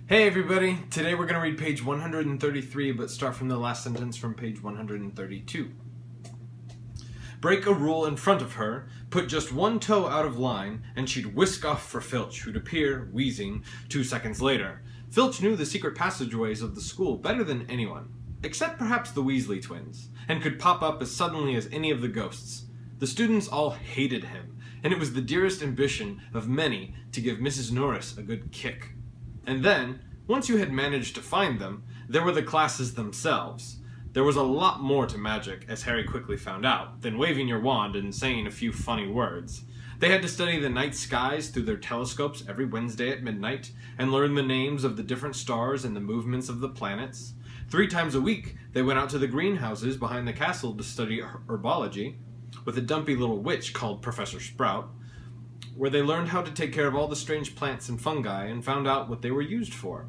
Hey everybody! Today we're going to read page 133, but start from the last sentence from page 132. Break a rule in front of her, put just one toe out of line, and she'd whisk off for Filch, who'd appear, wheezing, 2 seconds later. Filch knew the secret passageways of the school better than anyone, except perhaps the Weasley twins, and could pop up as suddenly as any of the ghosts. The students all hated him, and it was the dearest ambition of many to give Mrs. Norris a good kick. And then, once you had managed to find them, there were the classes themselves. There was a lot more to magic, as Harry quickly found out, than waving your wand and saying a few funny words. They had to study the night skies through their telescopes every Wednesday at midnight, and learn the names of the different stars and the movements of the planets. 3 times a week, they went out to the greenhouses behind the castle to study herbology, with a dumpy little witch called Professor Sprout, where they learned how to take care of all the strange plants and fungi and found out what they were used for.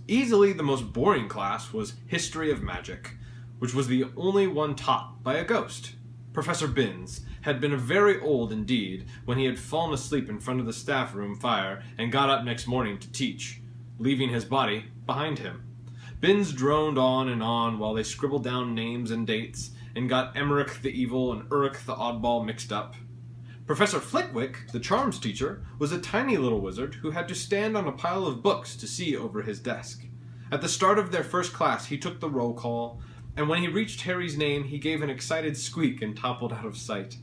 Easily the most boring class was History of Magic, which was the only one taught by a ghost. Professor Binns had been very old indeed when he had fallen asleep in front of the staff room fire and got up next morning to teach, leaving his body behind him. Binns droned on while they scribbled down names and dates and got Emmerich the Evil and Urich the Oddball mixed up. Professor Flitwick, the charms teacher, was a tiny little wizard who had to stand on a pile of books to see over his desk. At the start of their first class, he took the roll call, and when he reached Harry's name, he gave an excited squeak and toppled out of sight.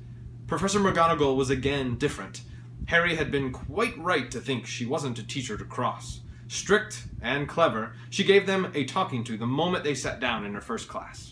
Professor McGonagall was again different. Harry had been quite right to think she wasn't a teacher to cross. Strict and clever, she gave them a talking to the moment they sat down in her first class.